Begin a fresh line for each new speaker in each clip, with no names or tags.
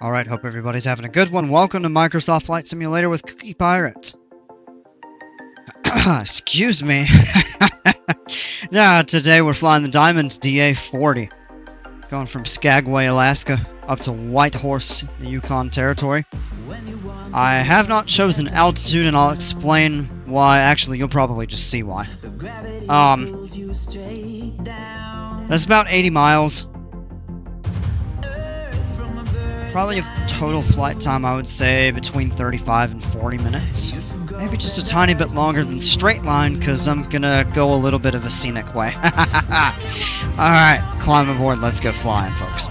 Alright, hope everybody's having a good one. Welcome to Microsoft Flight Simulator with Cookie Pirate. Excuse me. Yeah, today we're flying the Diamond DA40. Going from Skagway, Alaska, up to Whitehorse, the Yukon Territory. I have not chosen altitude, and I'll explain why. Actually, you'll probably just see why. That's about 80 miles. Probably a total flight time, I would say, between 35 and 40 minutes. Maybe just a tiny bit longer than straight line, because I'm gonna go a little bit of a scenic way. Alright, climb aboard, let's go flying, folks.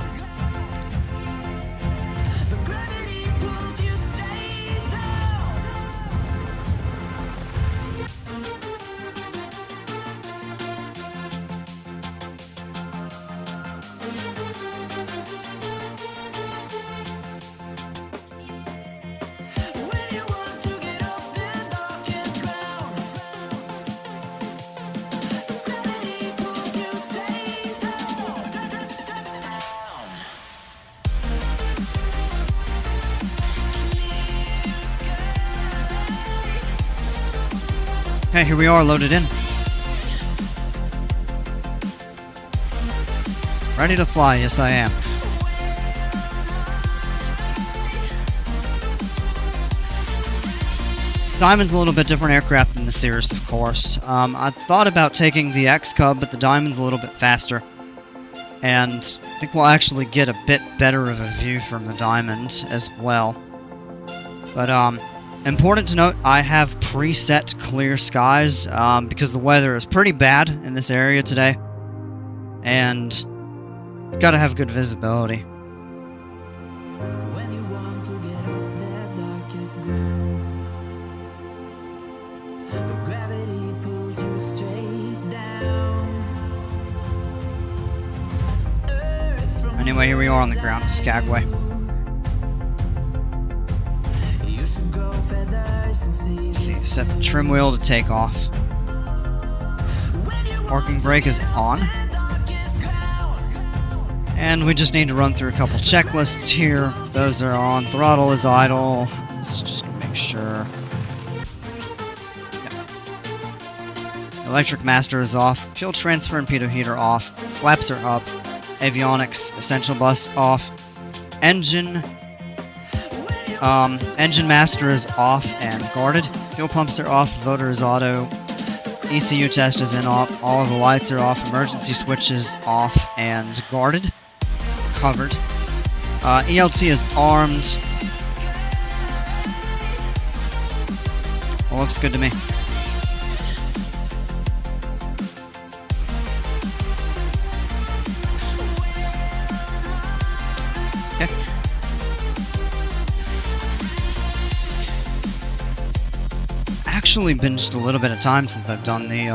Okay, here we are, loaded in. Ready to fly, yes I am. Diamond's a little bit different aircraft than the Cirrus, of course. I thought about taking the X-Cub, but the Diamond's a little bit faster. And I think we'll actually get a bit better of a view from the Diamond as well. But, important to note, I have preset clear skies, because the weather is pretty bad in this area today. And gotta have good visibility.
When you want to get off that darkest ground, but gravity pulls you straight down.
Anyway, here we are on the ground at Skagway. Let's see, set the trim wheel to take off. Parking brake is on. And we just need to run through a couple checklists here. Those are on. Throttle is idle. Let's just make sure. Yeah. Electric master is off. Fuel transfer and pitot heater off. Flaps are up. Avionics essential bus off. Engine master is off and guarded. Fuel pumps are off. Voter is auto. ECU test is in off. All of the lights are off. Emergency switches off and guarded. Covered. ELT is armed. Well, looks good to me. Okay. Actually been just a little bit of time since I've done the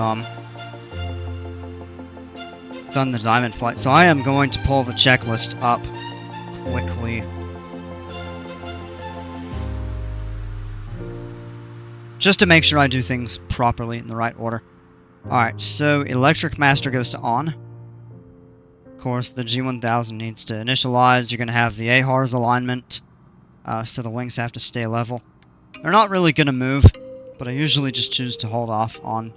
Diamond flight, so I am going to pull the checklist up quickly. Just to make sure I do things properly in the right order. Alright, so electric master goes to on. Of course, the G1000 needs to initialize. You're going to have the AHRS alignment, so the wings have to stay level. They're not really going to move, but I usually just choose to hold off on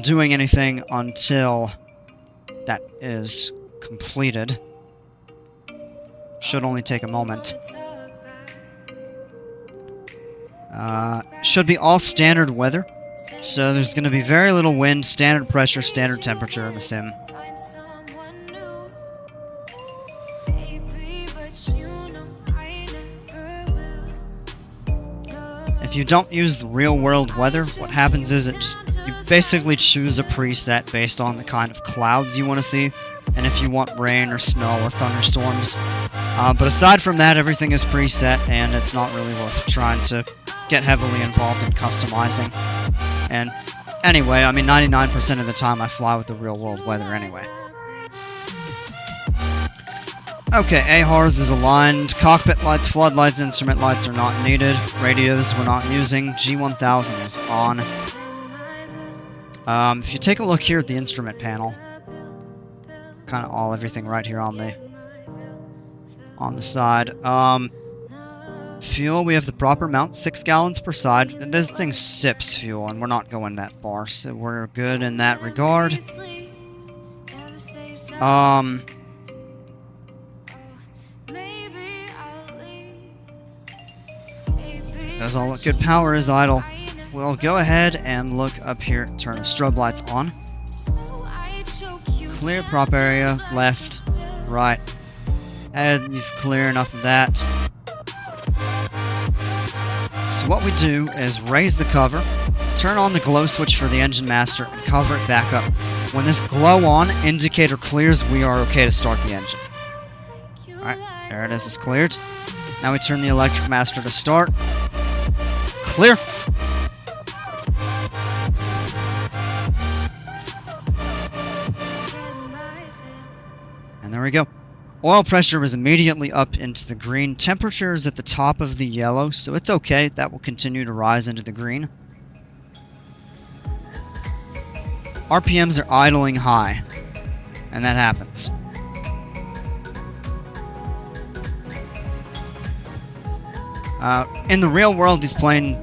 doing anything until that is completed. Should only take a moment. Should be all standard weather, so there's going to be very little wind, standard pressure, standard temperature in the sim. If you don't use the real-world weather, what happens is you basically choose a preset based on the kind of clouds you want to see, and if you want rain or snow or thunderstorms. But aside from that, everything is preset, and it's not really worth trying to get heavily involved in customizing. And anyway, I mean, 99% of the time I fly with the real-world weather anyway. Okay, AHRS is aligned. Cockpit lights, floodlights, instrument lights are not needed. Radios we're not using. G1000 is on. If you take a look here at the instrument panel, kind of everything right here on the on the side. Fuel, we have the proper amount, 6 gallons per side. And this thing sips fuel, and we're not going that far, so we're good in that regard. Does all look good. Power is idle. We'll go ahead and look up here, turn the strobe lights on. Clear prop area, left, right. And he's clear enough of that. So what we do is raise the cover, turn on the glow switch for the engine master, and cover it back up. When this glow on indicator clears, we are okay to start the engine. Alright, there it is, it's cleared. Now we turn the electric master to start. Clear. And there we go. Oil pressure was immediately up into the green. Temperature is at the top of the yellow, so it's okay. That will continue to rise into the green. RPMs are idling high, and that happens. In the real world, this plane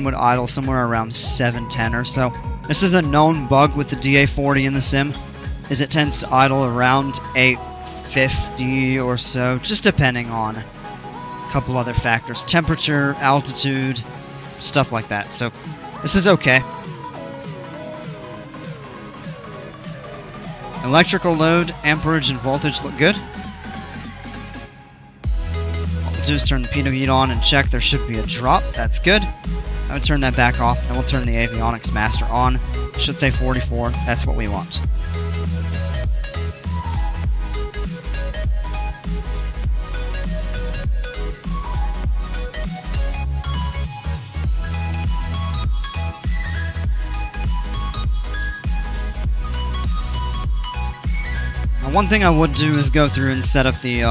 would idle somewhere around 710 or so. This is a known bug with the DA40 in the sim, is it tends to idle around 850 or so, just depending on a couple other factors. Temperature, altitude, stuff like that. So, this is okay. Electrical load, amperage, and voltage look good. Do is turn the pitot heat on and check there should be a drop. That's good. I would turn that back off, and we'll turn the avionics master on. It should say 44. That's what we want. Now, one thing I would do is go through and set up the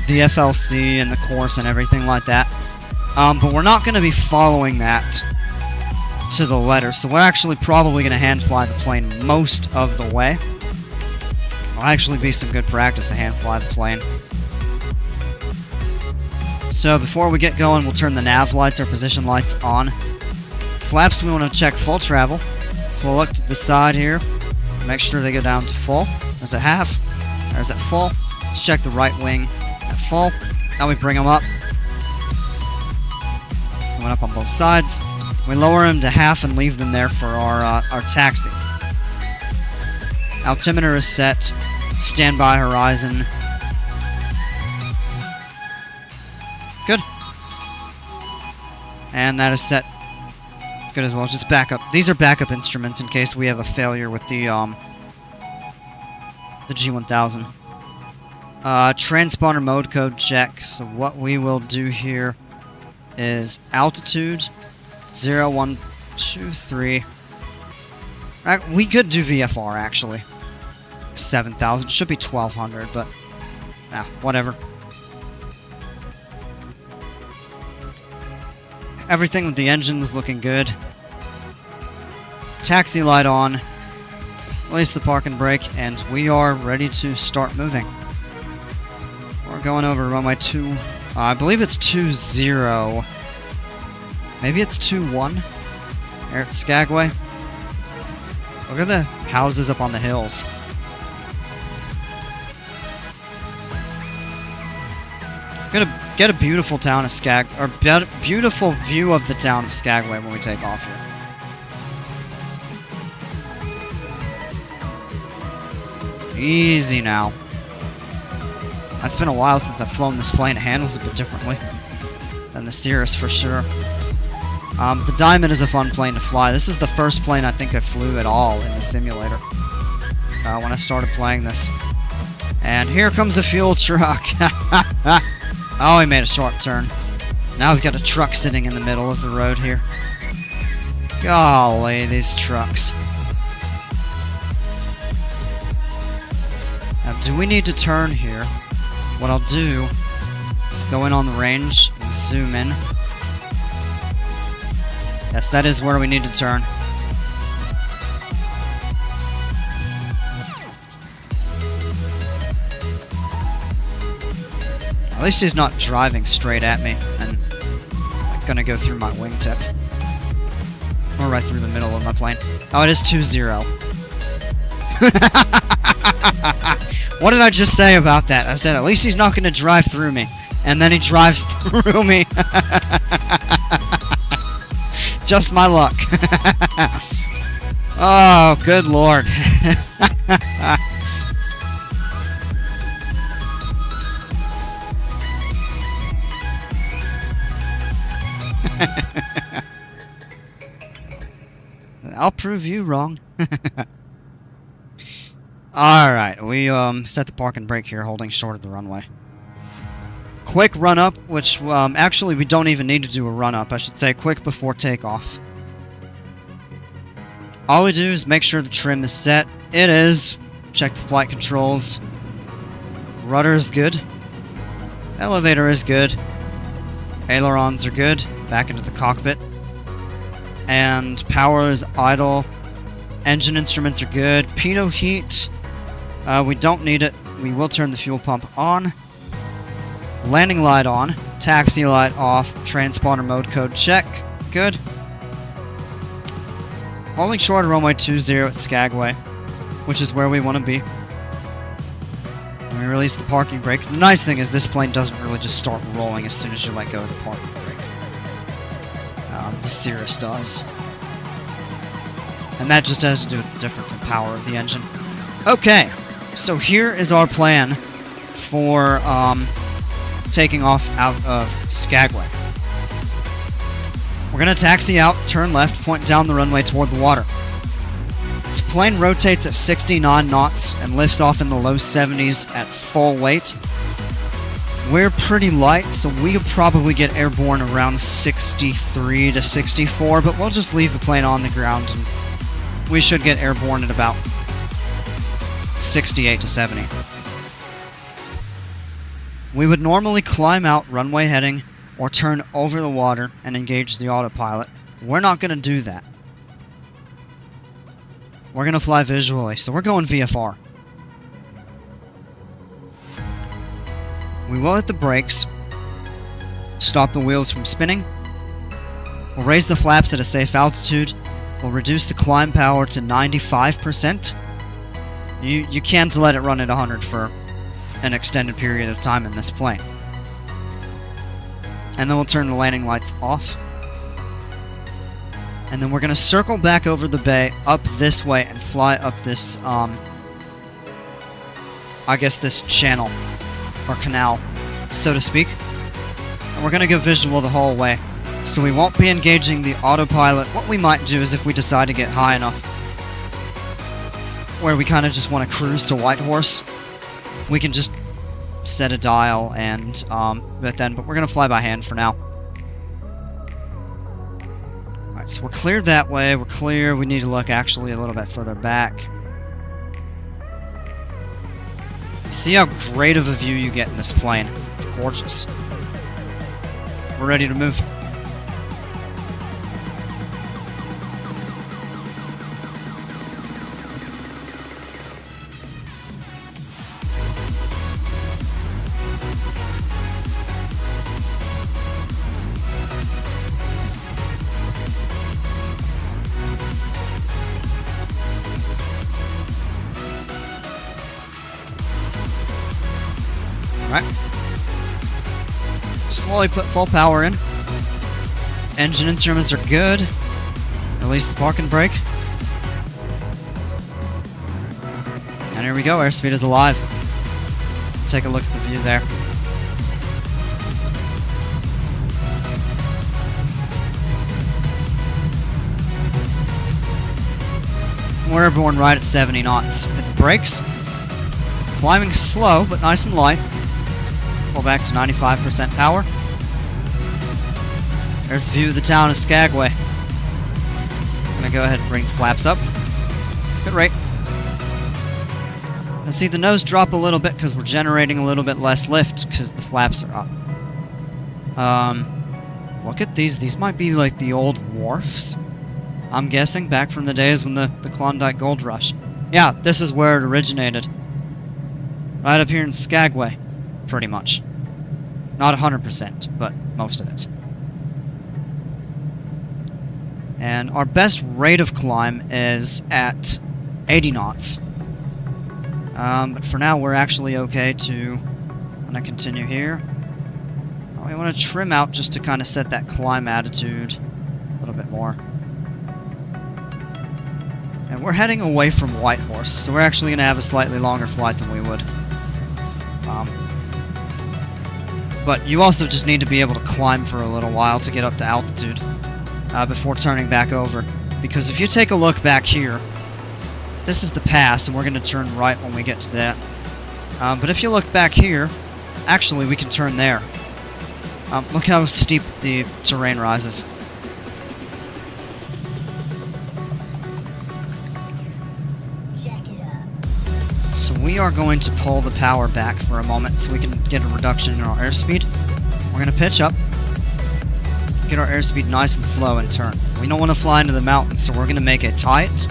FLC and the course and everything like that. But we're not going to be following that to the letter, so we're actually probably going to hand fly the plane most of the way. It'll actually be some good practice to hand fly the plane. So before we get going, we'll turn the nav lights or position lights on. Flaps, we want to check full travel. So we'll look to the side here, make sure they go down to full. There's a half, there's at full. Let's check the right wing. Full. Now we bring them up. Coming up on both sides. We lower them to half and leave them there for our taxi. Altimeter is set. Standby horizon. Good. And that is set. It's good as well. Just backup. These are backup instruments in case we have a failure with the G1000. Transponder mode code check. So what we will do here is altitude 0, 1, 2, 3. We could do VFR actually. 7,000 should be 1,200, but whatever. Everything with the engine is looking good. Taxi light on. Release the park and brake, and we are ready to start moving. We're going over runway 2. I believe it's 20. Maybe it's 21. Here at Skagway. Look at the houses up on the hills. Gonna get a beautiful town of beautiful view of the town of Skagway when we take off here. Easy now. It's been a while since I've flown this plane. It handles a bit differently than the Cirrus for sure. The Diamond is a fun plane to fly. This is the first plane I think I flew at all in the simulator when I started playing this. And here comes a fuel truck. Oh, he made a sharp turn. Now we've got a truck sitting in the middle of the road here. Golly, these trucks. Now, do we need to turn here? What I'll do is go in on the range and zoom in. Yes, that is where we need to turn. At least he's not driving straight at me and gonna go through my wingtip. Or right through the middle of my plane. Oh, it is 2-0. What did I just say about that? I said, at least he's not gonna drive through me. And then he drives through me. Just my luck. Oh, good lord. I'll prove you wrong. Alright, we set the park and brake here, holding short of the runway. Quick run up, which actually we don't even need to do a run up. I should say quick before takeoff. All we do is make sure the trim is set. It is. Check the flight controls. Rudder is good. Elevator is good. Ailerons are good. Back into the cockpit. And power is idle. Engine instruments are good. Pitot heat. We don't need it. We will turn the fuel pump on. Landing light on. Taxi light off. Transponder mode code check. Good. Holding short of runway 20 at Skagway, which is where we want to be. And we release the parking brake. The nice thing is this plane doesn't really just start rolling as soon as you let go of the parking brake. The Cirrus does. And that just has to do with the difference in power of the engine. Okay, so here is our plan for taking off out of Skagway. We're going to taxi out, turn left, point down the runway toward the water. This plane rotates at 69 knots and lifts off in the low 70s at full weight. We're pretty light, so we could probably get airborne around 63 to 64, but we'll just leave the plane on the ground and we should get airborne at about 68 to 70. We would normally climb out runway heading or turn over the water and engage the autopilot. We're not going to do that. We're going to fly visually, so we're going VFR. We will hit the brakes, stop the wheels from spinning. We'll raise the flaps at a safe altitude. We'll reduce the climb power to 95%. You can't let it run at 100 for an extended period of time in this plane. And then we'll turn the landing lights off. And then we're going to circle back over the bay, up this way, and fly up this, I guess this channel, or canal, so to speak. And we're going to go visual the whole way. So we won't be engaging the autopilot. What we might do is if we decide to get high enough, where we kind of just want to cruise to Whitehorse, we can just set a dial and, but we're going to fly by hand for now. Alright, so we're cleared that way, we're clear, we need to look actually a little bit further back. See how great of a view you get in this plane. It's gorgeous. We're ready to move. Alright. Slowly put full power in. Engine instruments are good. Release the park and brake. And here we go, airspeed is alive. Take a look at the view there. We're airborne right at 70 knots. Hit the brakes. Climbing slow, but nice and light. Pull back to 95% power. There's a view of the town of Skagway. I'm gonna go ahead and bring the flaps up. Good rate. Now see the nose drop a little bit because we're generating a little bit less lift because the flaps are up. Look at these. These might be like the old wharfs. I'm guessing back from the days when the Klondike Gold Rush. Yeah, this is where it originated. Right up here in Skagway, pretty much. Not 100%, but most of it. And our best rate of climb is at 80 knots. But for now, we're actually okay to... I'm gonna continue here. We want to trim out just to kind of set that climb attitude a little bit more. And we're heading away from Whitehorse, so we're actually going to have a slightly longer flight than we would. But you also just need to be able to climb for a little while to get up to altitude before turning back over. Because if you take a look back here, this is the pass, and we're going to turn right when we get to that. But if you look back here, actually we can turn there. Look how steep the terrain rises. So we are going to pull the power back for a moment so we can get a reduction in our airspeed. We're going to pitch up, get our airspeed nice and slow and turn. We don't want to fly into the mountains, so we're going to make a tight,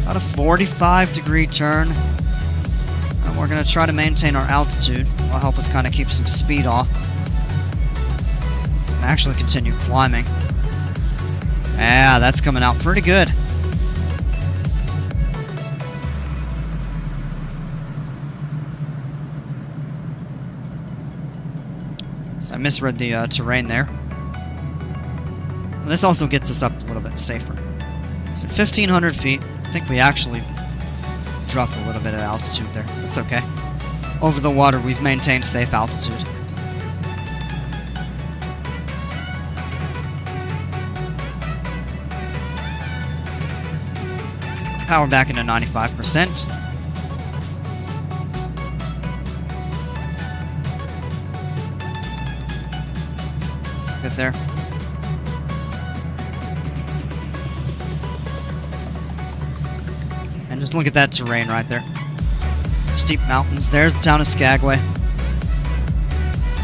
about a 45-degree turn. And we're going to try to maintain our altitude. Will help us kind of keep some speed off. And actually continue climbing. Yeah, that's coming out pretty good. So I misread the terrain there. And this also gets us up a little bit safer. So 1,500 feet. I think we actually dropped a little bit of altitude there. That's okay. Over the water, we've maintained safe altitude. Power back into 95%. Good there. And just look at that terrain right there. Steep mountains. There's the town of Skagway.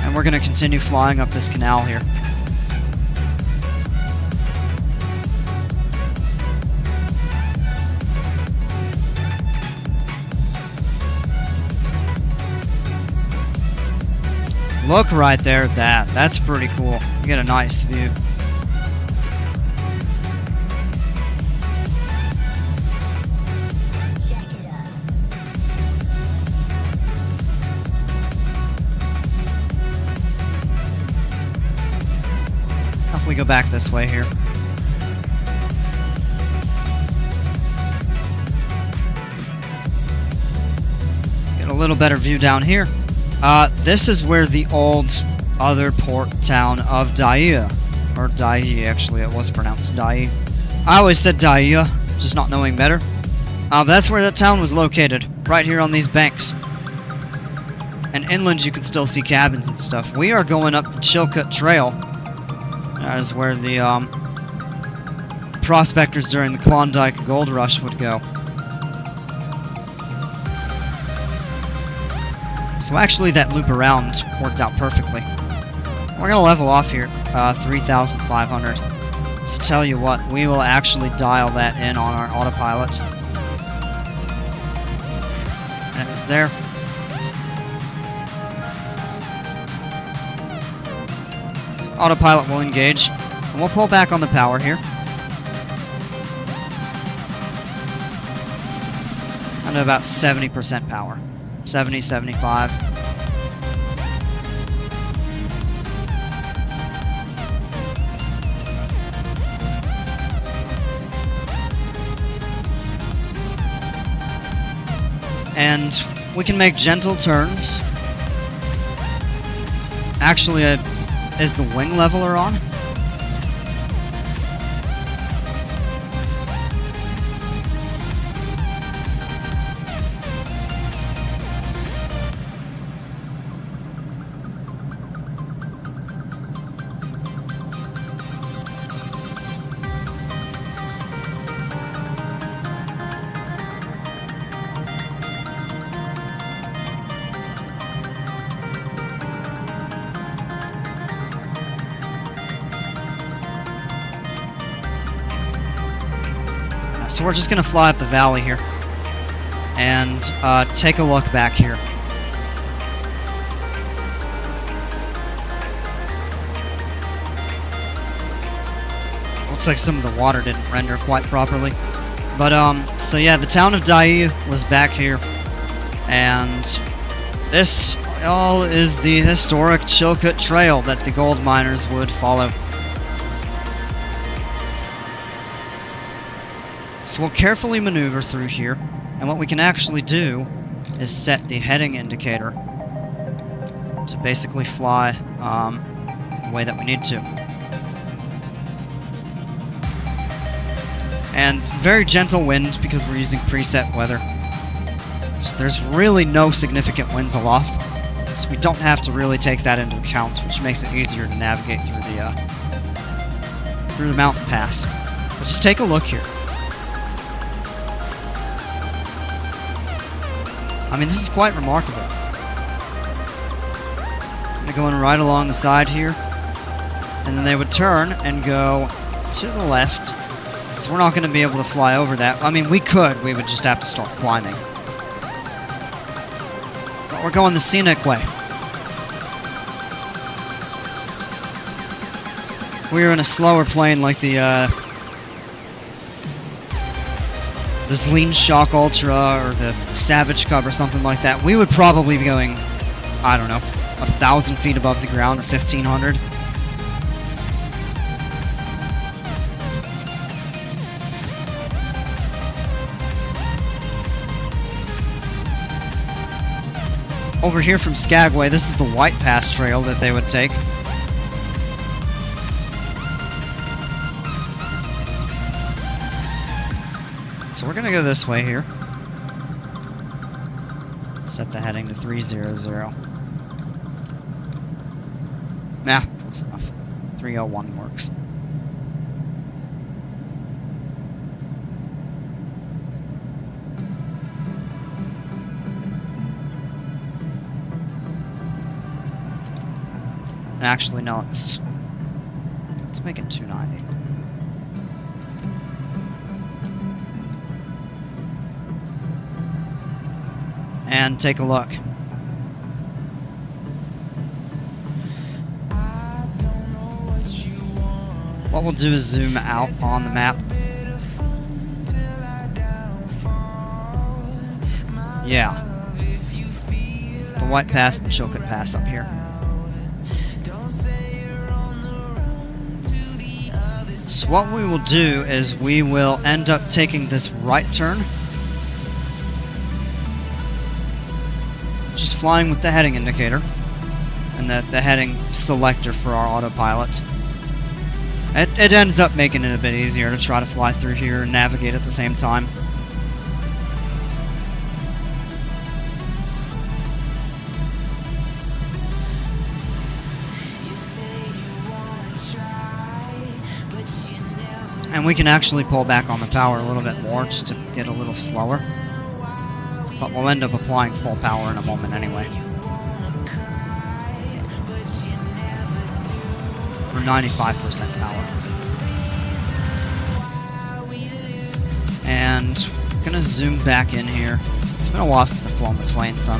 And we're going to continue flying up this canal here. Look right there at that. That's pretty cool. You get a nice view.
Check it out.
How if we go back this way here? Get a little better view down here. This is where the old other port town of Daia, or Dai, actually, it was pronounced Dai. I always said Daia, just not knowing better. But that's where that town was located, right here on these banks. And inland you can still see cabins and stuff. We are going up the Chilcut Trail. That is where the prospectors during the Klondike Gold Rush would go. So actually that loop around worked out perfectly. We're going to level off here, 3,500. So tell you what, we will actually dial that in on our autopilot. And it's there. So autopilot will engage. And we'll pull back on the power here. And about 70% power. 70, 75. And we can make gentle turns. Actually, is the wing leveler on? So we're just going to fly up the valley here and take a look back here. Looks like some of the water didn't render quite properly. But, so yeah, the town of Dai was back here. And this all is the historic Chilkoot Trail that the gold miners would follow. So we'll carefully maneuver through here, and what we can actually do is set the heading indicator to basically fly the way that we need to. And very gentle wind because we're using preset weather. So there's really no significant winds aloft, so we don't have to really take that into account, which makes it easier to navigate through the mountain pass. But just take a look here. I mean, this is quite remarkable. I'm gonna go in right along the side here, and then they would turn and go to the left, because we're not going to be able to fly over that. I mean, we could, we would just have to start climbing. But we're going the scenic way. If we were in a slower plane like the Zlean Shock Ultra or the Savage Cub or something like that, we would probably be going, I don't know, 1,000 feet above the ground or 1,500. Over here from Skagway, this is the White Pass Trail that they would take. So we're gonna go this way here. Set the heading to 300. Nah, close enough. 301 works. Actually, no, let's make it 290. And take a look. What we'll do is zoom out on the map. Yeah. It's the White Pass and the Chilkoot Pass up here. So what we will do is we will end up taking this right turn. Just flying with the heading indicator. And the heading selector for our autopilot. It ends up making it a bit easier to try to fly through here and navigate at the same time. And we can actually pull back on the power a little bit more just to get a little slower. But we'll end up applying full power in a moment anyway. For 95% power. And I'm gonna zoom back in here. It's been a while since I've flown the plane, so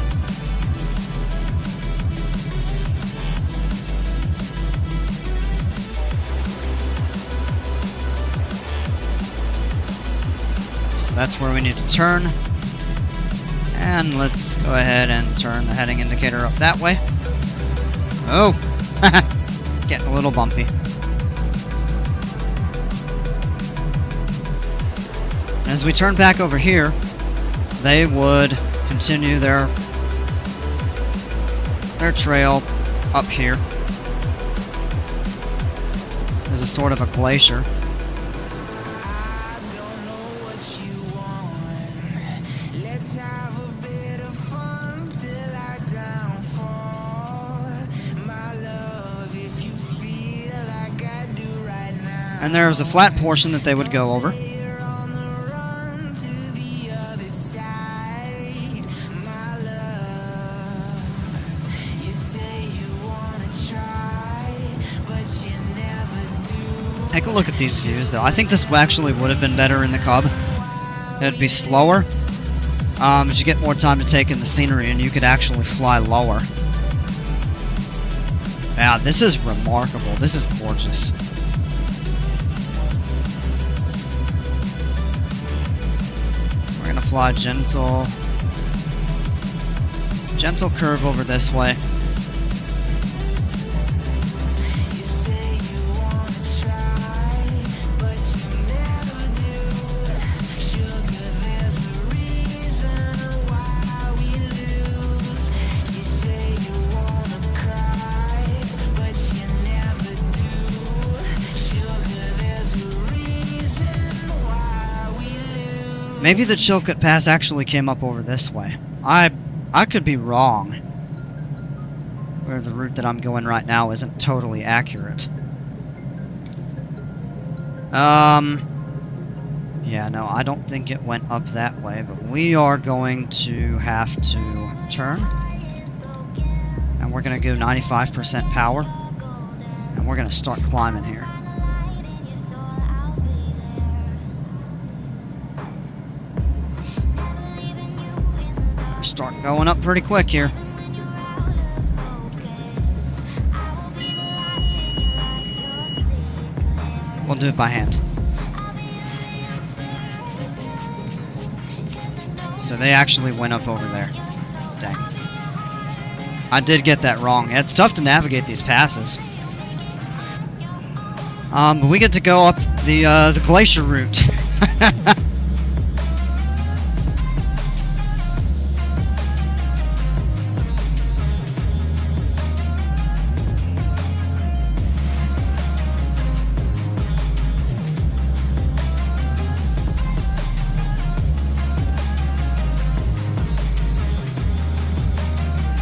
that's where we need to turn. And let's go ahead and turn the heading indicator up that way. Oh! Getting a little bumpy. As we turn back over here, they would continue their trail up here. There's a sort of a glacier. And there's a flat portion that they would go over. Take a look at these views, though. I think this actually would have been better in the Cub. It'd be slower, but you get more time to take in the scenery, and you could actually fly lower. Yeah, this is remarkable. This is gorgeous. fly gentle. Gentle curve over this way. Maybe the Chilkoot Pass actually came up over this way. I could be wrong. Where the route that I'm going right now isn't totally accurate. Yeah, no, I don't think it went up that way, but we are going to have to turn. And we're going to go 95% power. And we're going to start climbing here. Start going up pretty quick here. We'll do it by hand. So they actually went up over there. Dang. I did get that wrong. It's tough to navigate these passes. But we get to go up the glacier route.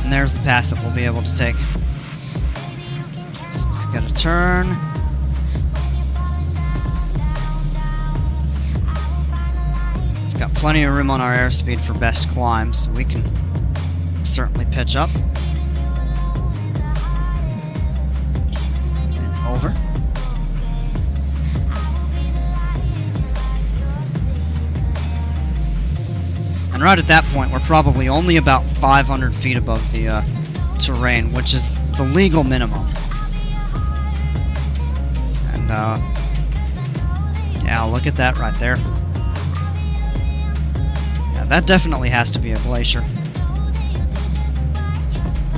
And there's the pass that we'll be able to take. So we've got to turn. We've got plenty of room on our airspeed for best climbs, so we can certainly pitch up. And over. And right at that point, we're probably only about 500 feet above the terrain, which is the legal minimum. And, yeah, look at that right there. Yeah, that definitely has to be a glacier.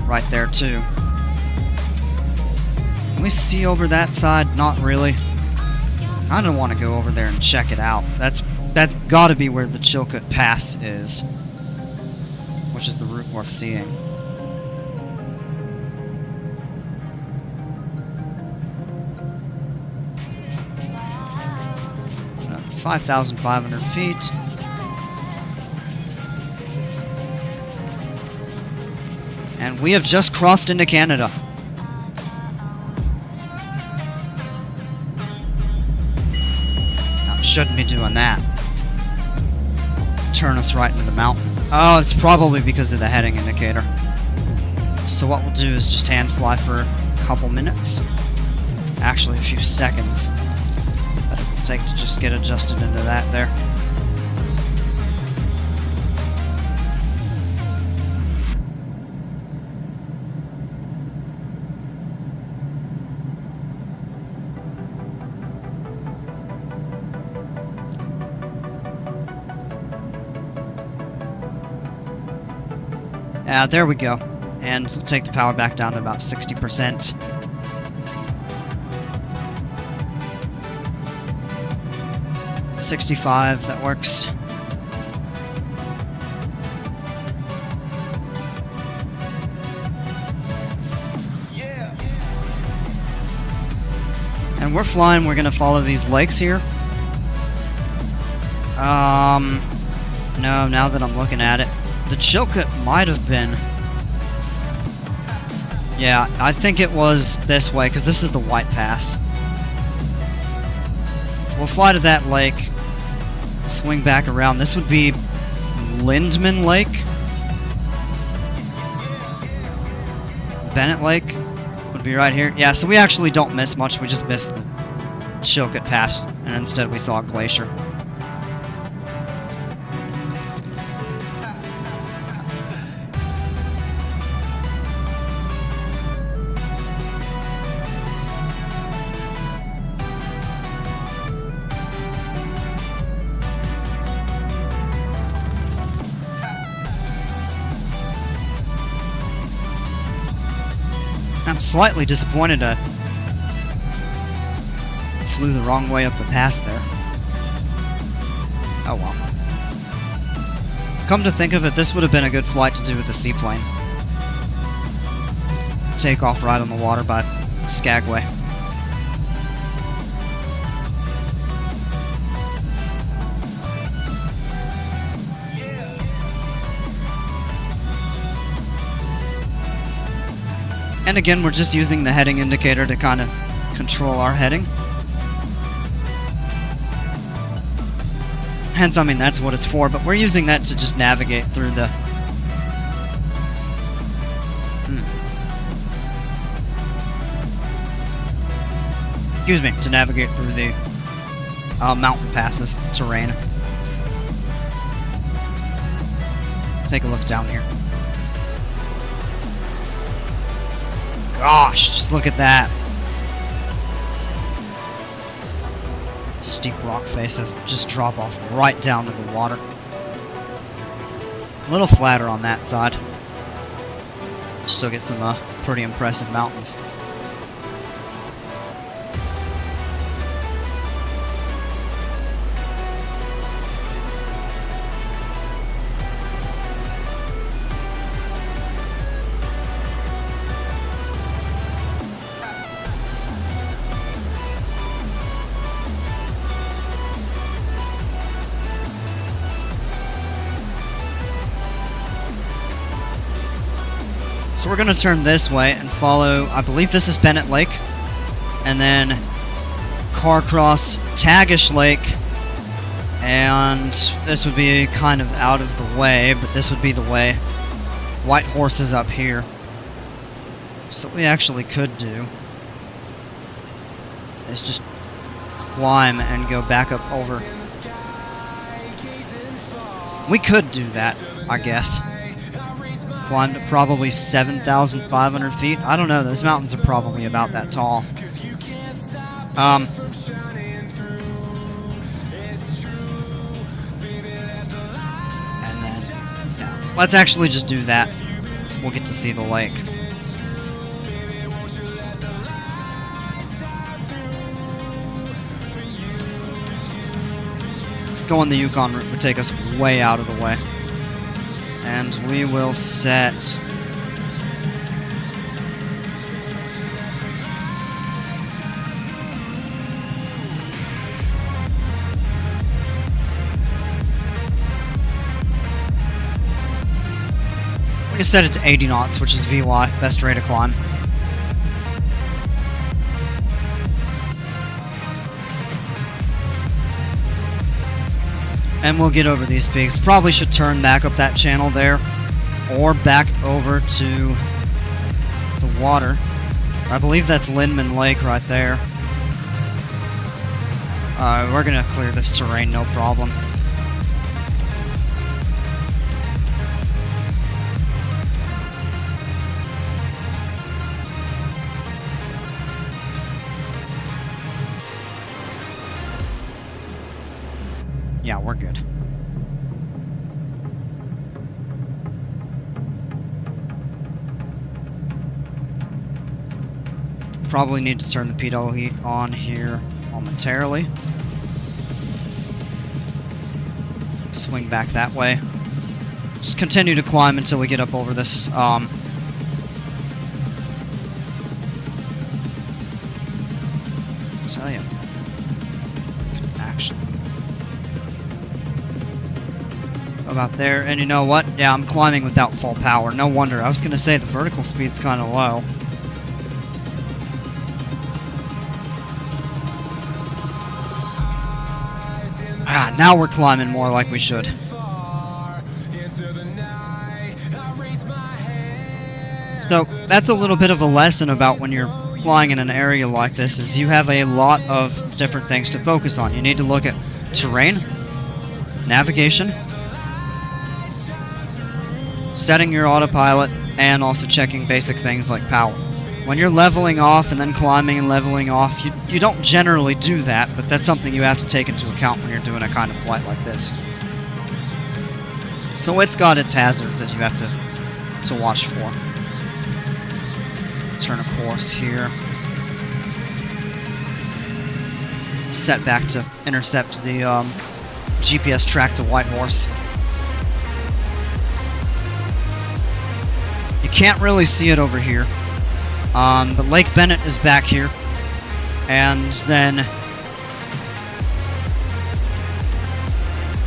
Right there, too. Can we see over that side? Not really. I don't want to go over there and check it out. That's gotta be where the Chilkoot Pass is, which is the route worth seeing. 5,500 feet. And we have just crossed into Canada. Now, shouldn't be doing that. Turn us right into the mountain. Oh, it's probably because of the heading indicator. So what we'll do is just hand fly for a couple minutes. Actually, a few seconds. That it will take to just get adjusted into that there. There we go. And we'll take the power back down to about 60%. $65, that works.
Yeah.
And we're flying, we're gonna follow these lakes here. No, now that I'm looking at it. The Chilkoot might have been... Yeah, I think it was this way, because this is the White Pass. So we'll fly to that lake, swing back around. This would be Lindman Lake. Bennett Lake would be right here. Yeah, so we actually don't miss much, we just missed the Chilkoot Pass, and instead we saw a glacier. I'm slightly disappointed I flew the wrong way up the pass there. Oh well. Come to think of it, this would have been a good flight to do with the seaplane. Take off right on the water by Skagway. And again, we're just using the heading indicator to kind of control our heading. Hence, I mean, that's what it's for, but we're using that to just navigate through the... Excuse me, to navigate through the mountain passes terrain. Take a look down here. Gosh, just look at that. Steep rock faces just drop off right down to the water. A little flatter on that side. Still get some pretty impressive mountains. So we're going to turn this way and follow, I believe this is Bennett Lake, and then car cross Tagish Lake, and this would be kind of out of the way, but this would be the way. Whitehorse is up here. So what we actually could do is just climb and go back up over. We could do that, I guess. Climbed to probably 7,500 feet. I don't know, those mountains are probably about that tall. And then, yeah, let's actually just do that, so we'll get to see the lake. Just going the Yukon route would take us way out of the way. And we will set... we can set it to 80 knots, which is VY, best rate of climb. And we'll get over these peaks. Probably should turn back up that channel there, or back over to the water. I believe that's Lindman Lake right there. We're gonna clear this terrain, no problem. Yeah, we're good. Probably need to turn the pitot heat on here momentarily. Swing back that way. Just continue to climb until we get up over this, tell you. Action. About there, and you know what? Yeah, I'm climbing without full power. No wonder. I was gonna say the vertical speed's kind of low. Ah, now we're climbing more like we should. So that's a little bit of a lesson about when you're flying in an area like this, is you have a lot of different things to focus on. You need to look at terrain, navigation, setting your autopilot, and also checking basic things like power. When you're leveling off and then climbing and leveling off, you don't generally do that, but that's something you have to take into account when you're doing a kind of flight like this. So it's got its hazards that you have to watch for. turn a course here. Set back to intercept the GPS track to Whitehorse. You can't really see it over here, but Lake Bennett is back here, and then,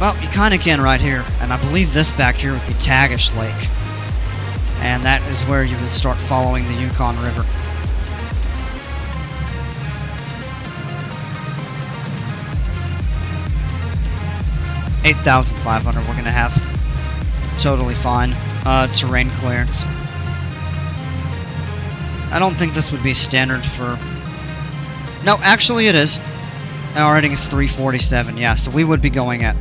well, you kind of can right here, and I believe this back here would be Tagish Lake, and that is where you would start following the Yukon River. $8,500 we're gonna have. Totally fine. Terrain clearance. I don't think this would be standard for... No, actually it is. Our rating is 347, yeah, so we would be going at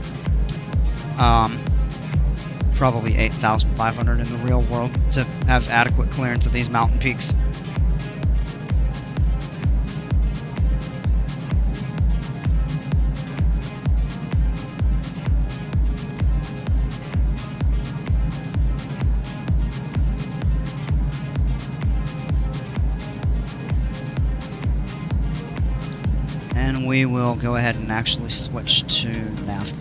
probably 8,500 in the real world to have adequate clearance of these mountain peaks. And we will go ahead and actually switch to nav.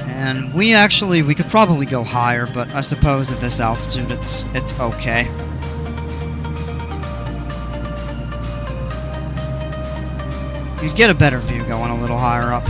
And we could probably go higher, but I suppose at this altitude it's okay. You'd get a better view going a little higher up.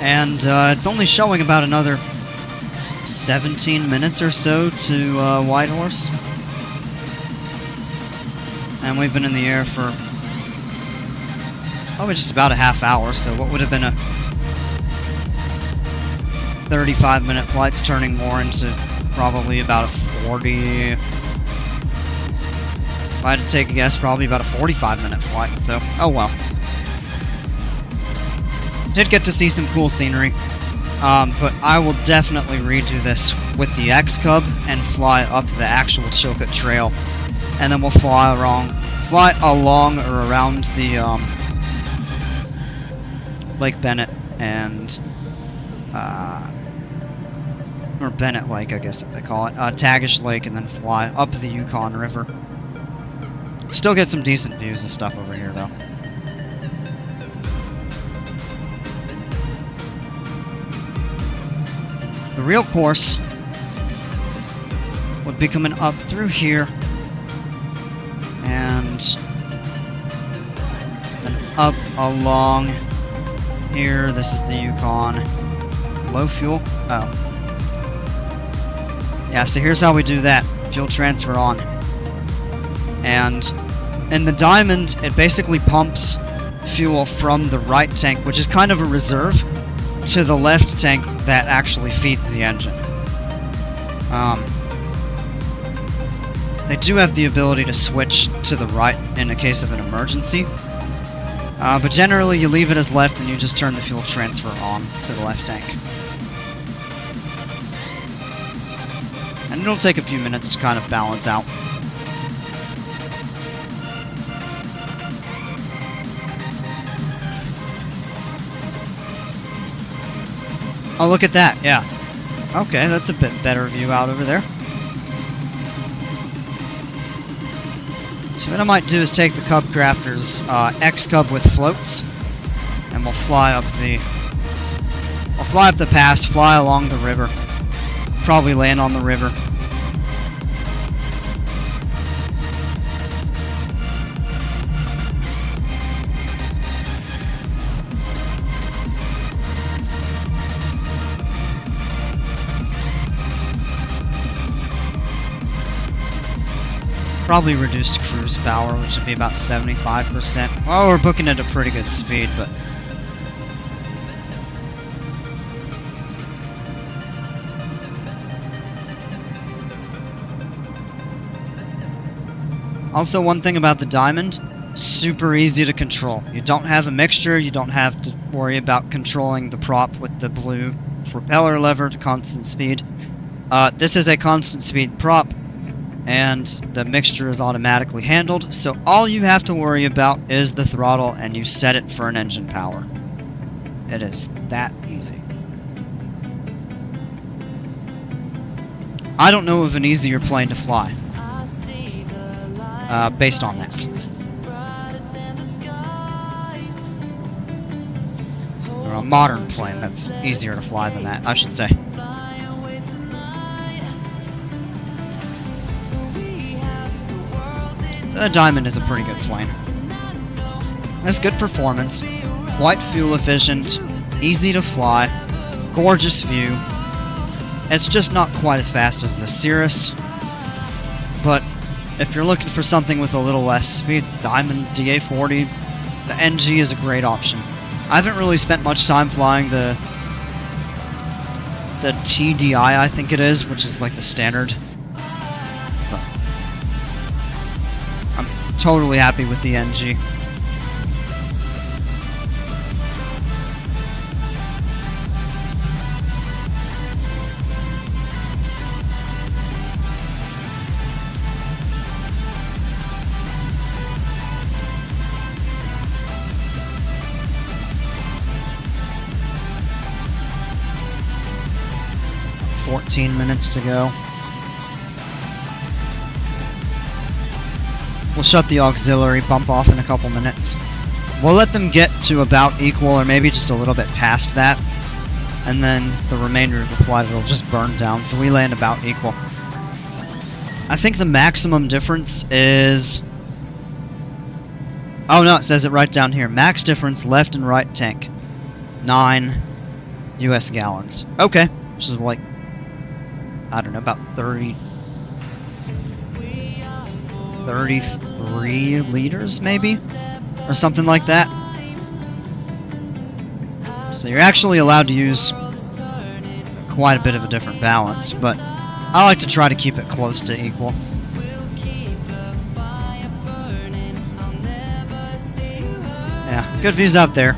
And it's only showing about another 17 minutes or so to Whitehorse. And we've been in the air for probably just about a half hour, so what would have been a 35-minute flight's turning more into probably about a 40... If I had to take a guess, probably about a 45-minute flight, so oh well. Did get to see some cool scenery, but I will definitely redo this with the X-Cub and fly up the actual Chilkoot Trail, and then we'll fly along or around the Lake Bennett and or Bennett Lake, I guess they call it, Tagish Lake, and then fly up the Yukon River. Still get some decent views and stuff over here, though. The real course would be coming up through here and then up along here. This is the Yukon. Low fuel? Oh. Yeah, so here's how we do that. Fuel transfer on. And in the Diamond, it basically pumps fuel from the right tank, which is kind of a reserve, to the left tank that actually feeds the engine. They do have the ability to switch to the right in the case of an emergency, but generally you leave it as left and you just turn the fuel transfer on to the left tank. And it'll take a few minutes to kind of balance out. Oh, look at that, yeah. Okay, that's a bit better view out over there. So what I might do is take the Cub Crafter's X-Cub with floats, and we'll fly up the... I'll fly up the pass, fly along the river. Probably land on the river. probably reduced cruise power, which would be about 75%. Well, we're booking at a pretty good speed, but... Also, one thing about the Diamond, super easy to control. You don't have a mixture, you don't have to worry about controlling the prop with the blue propeller lever to constant speed. This is a constant speed prop, and the mixture is automatically handled, so all you have to worry about is the throttle, and you set it for an engine power. It is that easy. I don't know of an easier plane to fly. Based on that. Or a modern plane that's easier to fly than that, I should say. So the Diamond is a pretty good plane. Has good performance, quite fuel efficient, easy to fly, gorgeous view. It's just not quite as fast as the Cirrus, but if you're looking for something with a little less speed, Diamond DA40, the NG is a great option. I haven't really spent much time flying the TDI, I think it is, which is like the standard. But I'm totally happy with the NG. Minutes to go. We'll shut the auxiliary bump off in a couple minutes. We'll let them get to about equal, or maybe just a little bit past that, and then the remainder of the flight will just burn down, so we land about equal. I think the maximum difference is... Oh no, it says it right down here. Max difference left and right tank. 9 US gallons. Okay, which is like, I don't know, about 33 liters, maybe? Or something like that. So you're actually allowed to use quite a bit of a different balance, but I like to try to keep it close to equal. Yeah, good views out there.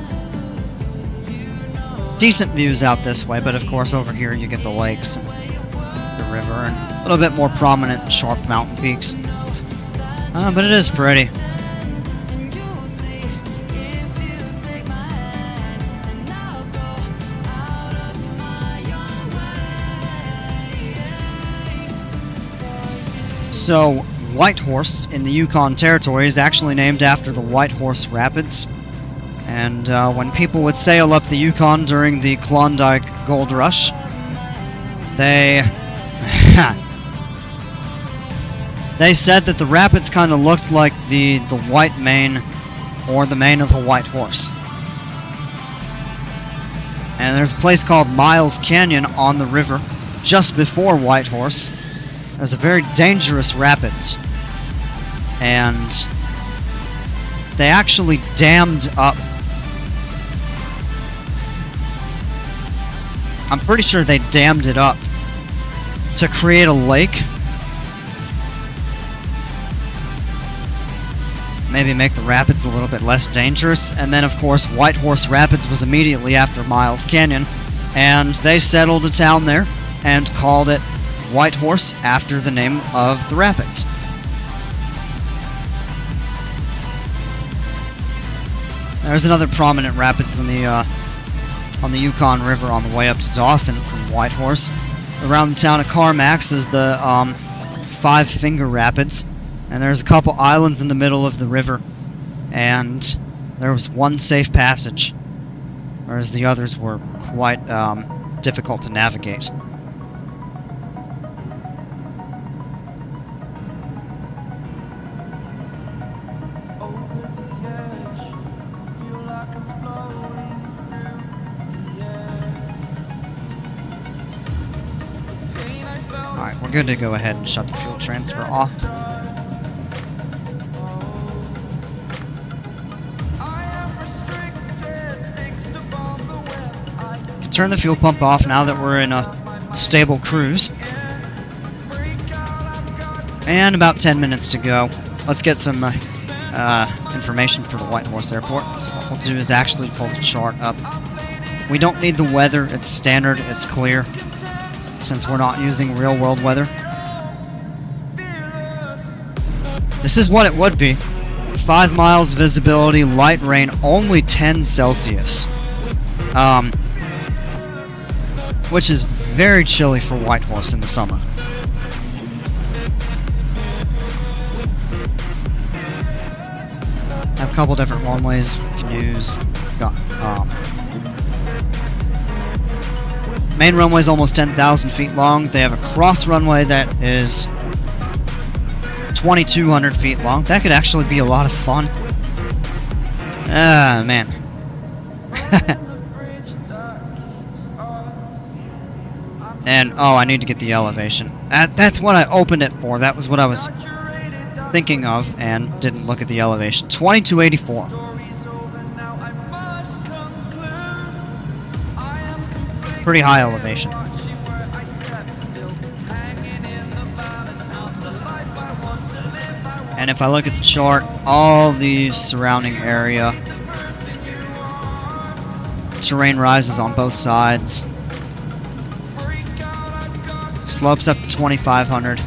Decent views out this way, but of course over here you get the lakes and the river and a little bit more prominent sharp mountain peaks. But it is pretty. So, Whitehorse in the Yukon Territory is actually named after the Whitehorse Rapids. And when people would sail up the Yukon during the Klondike Gold Rush, they said that the rapids kind of looked like the white mane or the mane of a white horse. And there's a place called Miles Canyon on the river just before Whitehorse. There's a very dangerous rapids. And they actually dammed up. I'm pretty sure they dammed it up to create a lake. Maybe make the rapids a little bit less dangerous. And then, of course, Whitehorse Rapids was immediately after Miles Canyon. And they settled a town there and called it Whitehorse after the name of the rapids. There's another prominent rapids on the Yukon River on the way up to Dawson from Whitehorse. Around the town of Carmax is the Five Finger Rapids. And there's a couple islands in the middle of the river, and there was one safe passage, whereas the others were quite difficult to navigate. Alright, we're good to go ahead and shut the fuel transfer off. turn the fuel pump off now that we're in a stable cruise. And about 10 minutes to go. Let's get some information for the Whitehorse Airport. So what we'll do is actually pull the chart up. We don't need the weather, it's standard, it's clear, since we're not using real-world weather. This is what it would be. 5 miles visibility, light rain, only 10 Celsius. Which is very chilly for Whitehorse in the summer. Have a couple different runways you can use. Got, main runway is almost 10,000 feet long. They have a cross runway that is 2,200 feet long. That could actually be a lot of fun. Ah, man. And, oh, I need to get the elevation. That's what I opened it for. That was what I was thinking of, and didn't look at the elevation. 2284. Pretty high elevation. And if I look at the chart, all the surrounding area, terrain rises on both sides. Slopes up to 2,500.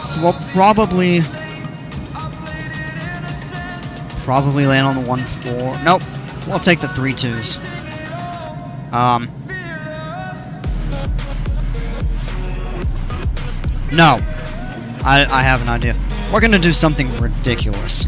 So we'll probably land on the 1-4. Nope, we'll take the 3-2s. No, I have an idea. We're gonna do something ridiculous.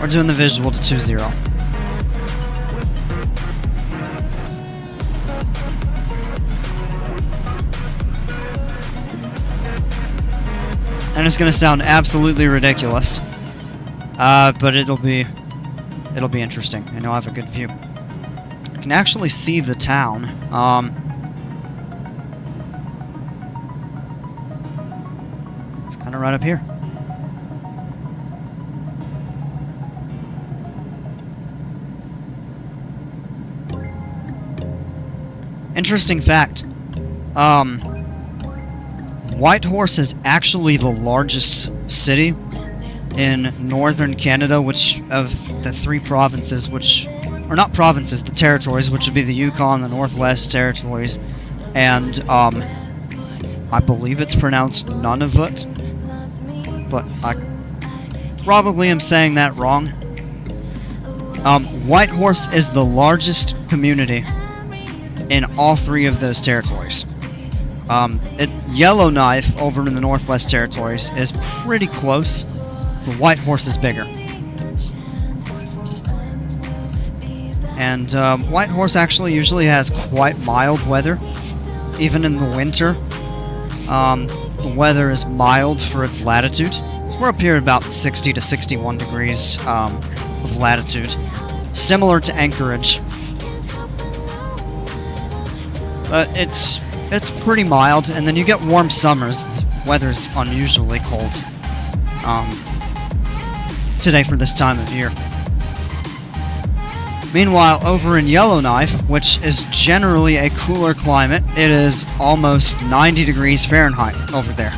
We're doing the visual to 2-0. And it's gonna sound absolutely ridiculous, but it'll be interesting, and you'll have a good view. You can actually see the town. It's kind of right up here. Interesting fact. Whitehorse is actually the largest city in northern Canada, which of the 3 provinces, which, or not provinces, the territories, which would be the Yukon, the Northwest Territories, and I believe it's pronounced Nunavut, but I probably am saying that wrong. Whitehorse is the largest community in all 3 of those territories. Yellowknife over in the Northwest Territories is pretty close, but Whitehorse is bigger. And Whitehorse actually usually has quite mild weather, even in the winter. The weather is mild for its latitude. We're up here at about 60 to 61 degrees of latitude, similar to Anchorage. But it's pretty mild, and then you get warm summers. The weather's unusually cold today for this time of year. Meanwhile, over in Yellowknife, which is generally a cooler climate, it is almost 90 degrees Fahrenheit over there.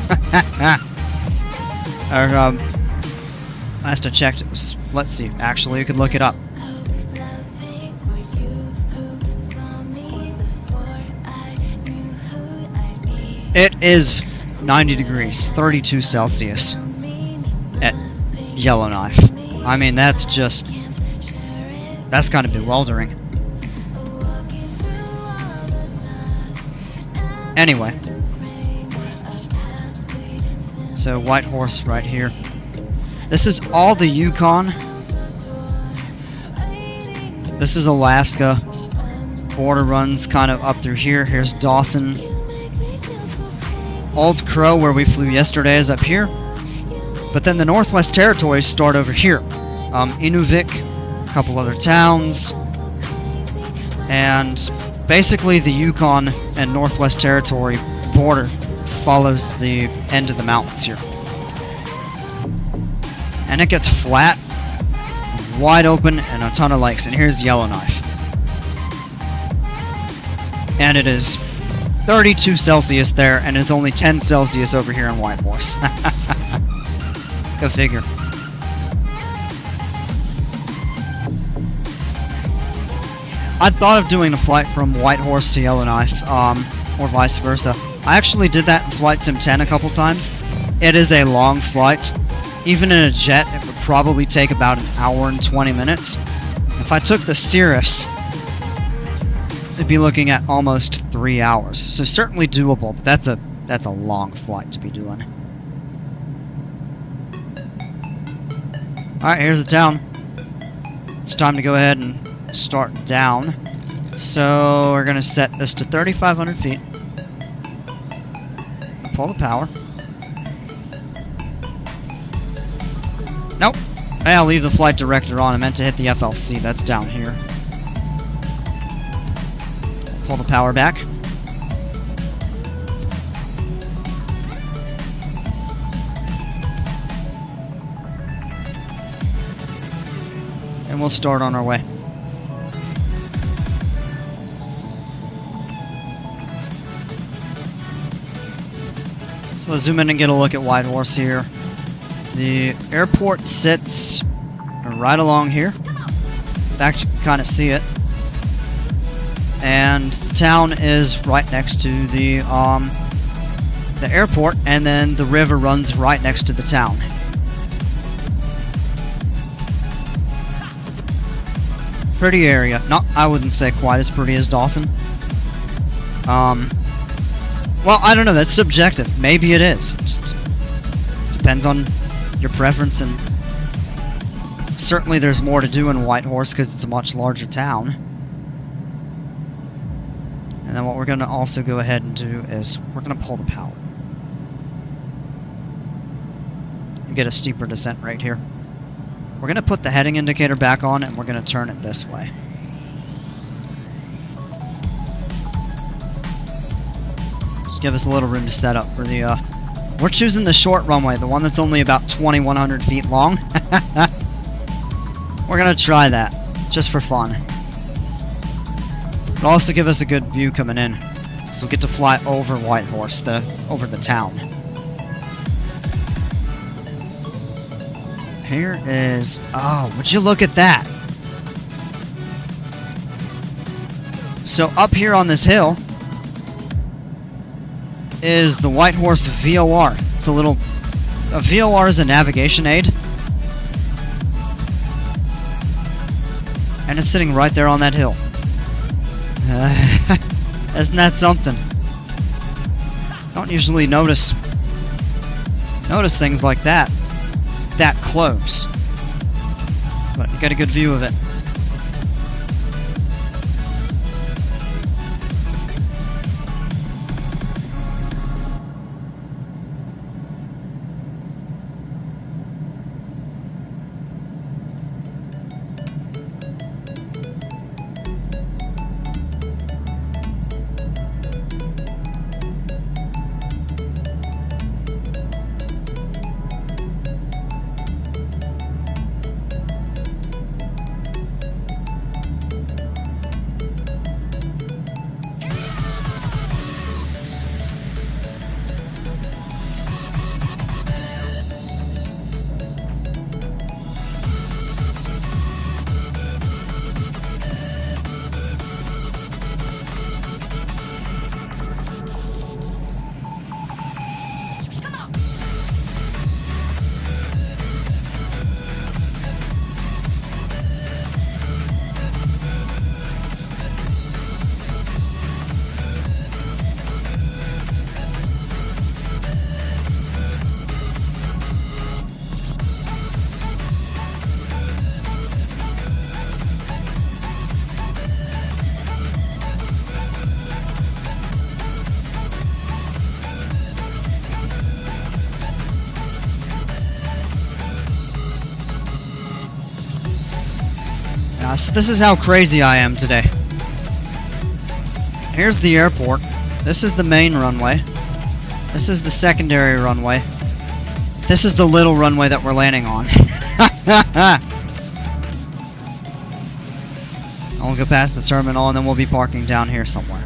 Last I checked, it was, let's see, actually, you could look it up. It is 90 degrees, 32 Celsius at Yellowknife. I mean, that's kind of bewildering. Anyway. So, Whitehorse right here. This is all the Yukon. This is Alaska. Border runs kind of up through here. Here's Dawson. Old Crow, where we flew yesterday, is up here. But then the Northwest Territories start over here. Inuvik, a couple other towns. And basically the Yukon and Northwest Territory border follows the end of the mountains here. And it gets flat, wide open, and a ton of lakes. And here's Yellowknife. And it is 32 Celsius there, and it's only 10 Celsius over here in Whitehorse. Go figure. I thought of doing a flight from Whitehorse to Yellowknife, or vice versa. I actually did that in Flight Sim 10 a couple times. It is a long flight. Even in a jet, it would probably take about an hour and 20 minutes. If I took the Cirrus, it'd be looking at almost 3 hours. So certainly doable, but that's a long flight to be doing. Alright, here's the town. It's time to go ahead and start down. So we're gonna set this to 3,500 feet. Pull the power. Nope. Hey, I'll leave the flight director on. I meant to hit the FLC. That's down here. Pull the power back. And we'll start on our way. So let's zoom in and get a look at Whitehorse here. The airport sits right along here. In fact, you can kind of see it. And the town is right next to the airport, and then the river runs right next to the town. Pretty area. Not, I wouldn't say quite as pretty as Dawson. Well, I don't know. That's subjective. Maybe it is. Just depends on your preference, and certainly there's more to do in Whitehorse because it's a much larger town. And then what we're going to also go ahead and do is we're going to pull the power. And get a steeper descent right here. We're going to put the heading indicator back on, and we're going to turn it this way. Just give us a little room to set up for the, we're choosing the short runway, the one that's only about 2,100 feet long. We're going to try that, just for fun. It'll also give us a good view coming in. So we'll get to fly over Whitehorse, over the town. Here is... oh, would you look at that? So up here on this hill is the Whitehorse VOR. It's a VOR is a navigation aid. And it's sitting right there on that hill. Isn't that something? Don't usually notice things like that close. But you got a good view of it. So this is how crazy I am today. here's the airport. This is the main runway. This is the secondary runway. This is the little runway that we're landing on. I'll go past the terminal and then we'll be parking down here somewhere.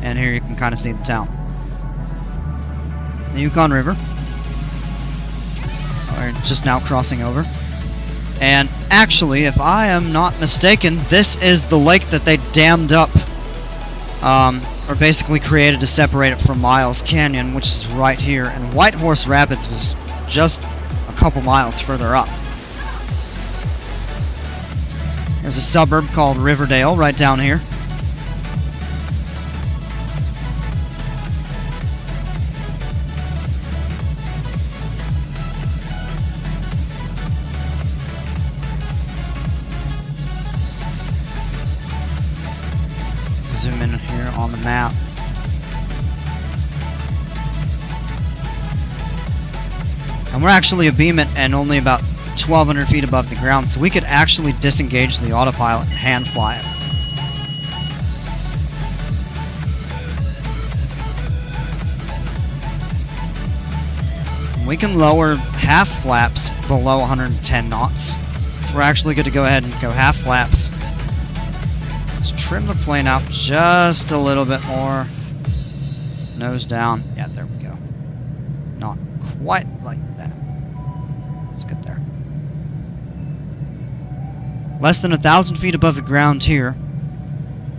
And here you can kind of see the town. The Yukon River. We're just now crossing over. And actually, if I am not mistaken, this is the lake that they dammed up. Or basically created to separate it from Miles Canyon, which is right here. And Whitehorse Rapids was just a couple miles further up. There's a suburb called Riverdale right down here. Zoom in here on the map. And we're actually a beam it and only about 1,200 feet above the ground, so we could actually disengage the autopilot and hand fly it. We can lower half flaps below 110 knots. So we're actually good to go ahead and go half flaps. Let's trim the plane out just a little bit more. Nose down. Yeah, there we go. Not quite like that. Let's get there. Less than 1,000 feet above the ground here.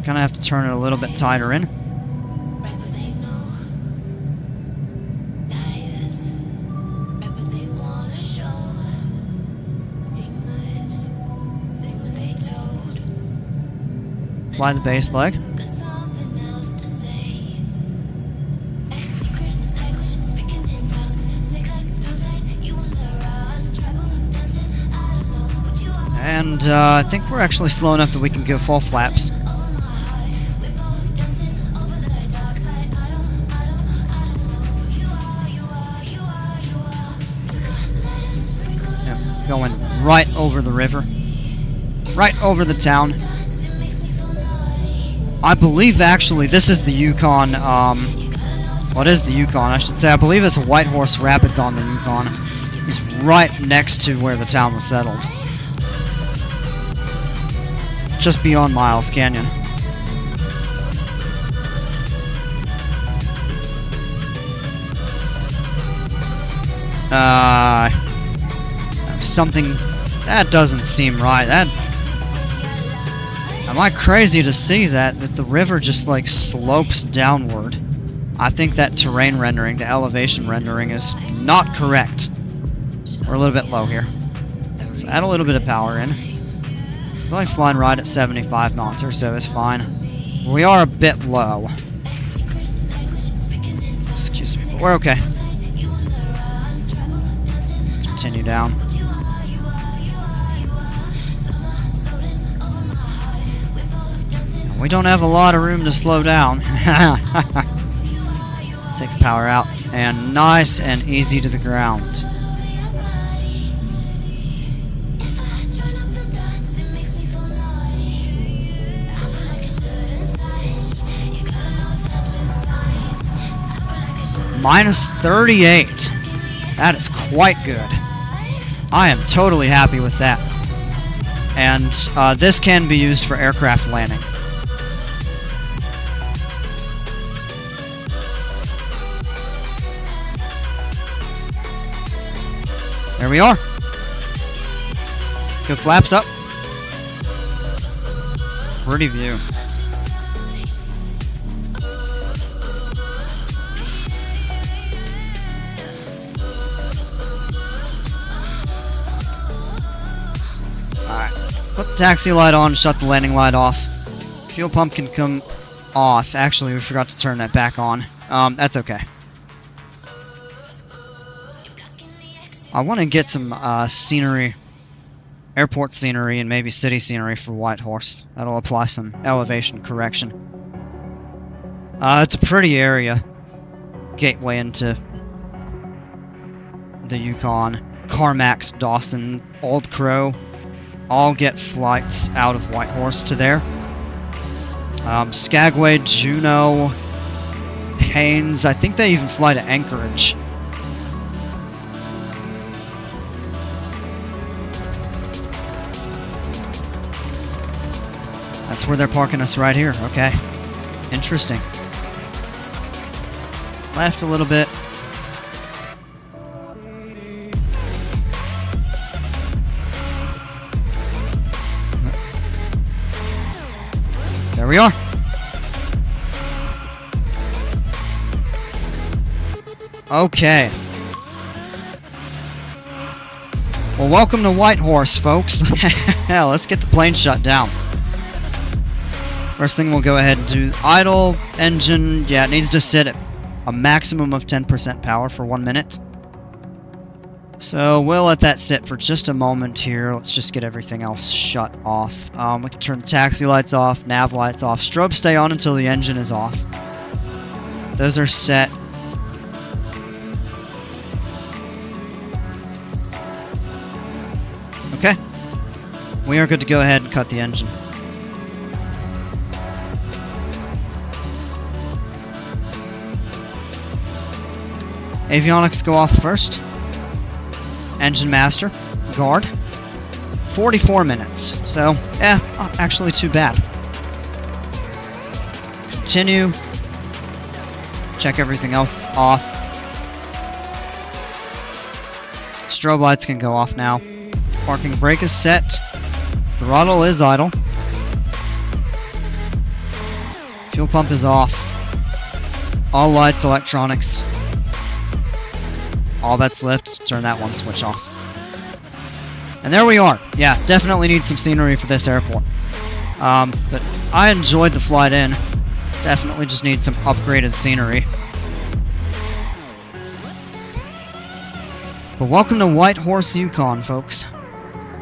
Kind of have to turn it a little bit tighter in. Fly the base leg. And I think we're actually slow enough that we can go full flaps. Yep, going right over the river. Right over the town. I believe actually this is the Yukon, what is the Yukon? I should say, I believe it's Whitehorse Rapids on the Yukon. It's right next to where the town was settled. Just beyond Miles Canyon. Something, that doesn't seem right. Am I crazy to see that the river just like slopes downward? I think that terrain rendering, the elevation rendering is not correct. We're a little bit low here. So add a little bit of power in. We're only flying right at 75 knots or so, it's fine. We are a bit low. Excuse me, but we're okay. Continue down. We don't have a lot of room to slow down. Take the power out, and nice and easy to the ground. Minus 38. That is quite good. I am totally happy with that. And this can be used for aircraft landing. There we are. Let's go flaps up. Pretty view. Alright. Put the taxi light on, shut the landing light off. Fuel pump can come off. Actually, we forgot to turn that back on. That's okay. I want to get some scenery, airport scenery, and maybe city scenery for Whitehorse. That'll apply some elevation correction. It's a pretty area. Gateway into the Yukon. Carmax, Dawson, Old Crow, all get flights out of Whitehorse to there. Skagway, Juneau, Haines, I think they even fly to Anchorage. That's where they're parking us right here, okay. Interesting. Left a little bit. There we are. Okay. Well, welcome to Whitehorse, folks. Yeah, let's get the plane shut down. First thing we'll go ahead and do idle engine. Yeah, it needs to sit at a maximum of 10% power for 1 minute. So we'll let that sit for just a moment here. Let's just get everything else shut off. We can turn the taxi lights off, nav lights off. Strobes stay on until the engine is off. Those are set. Okay. We are good to go ahead and cut the engine. Avionics go off first. Engine master, guard. 44 minutes. So, yeah, not actually too bad. Continue. Check everything else off. Strobe lights can go off now. Parking brake is set. Throttle is idle. Fuel pump is off. All lights, electronics. All that's left, turn that one switch off. And there we are. Yeah, definitely need some scenery for this airport. But I enjoyed the flight in. Definitely just need some upgraded scenery. But welcome to Whitehorse, Yukon, folks.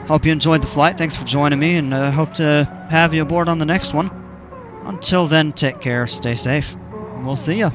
Hope you enjoyed the flight. Thanks for joining me, and hope to have you aboard on the next one. Until then, take care, stay safe, and we'll see ya.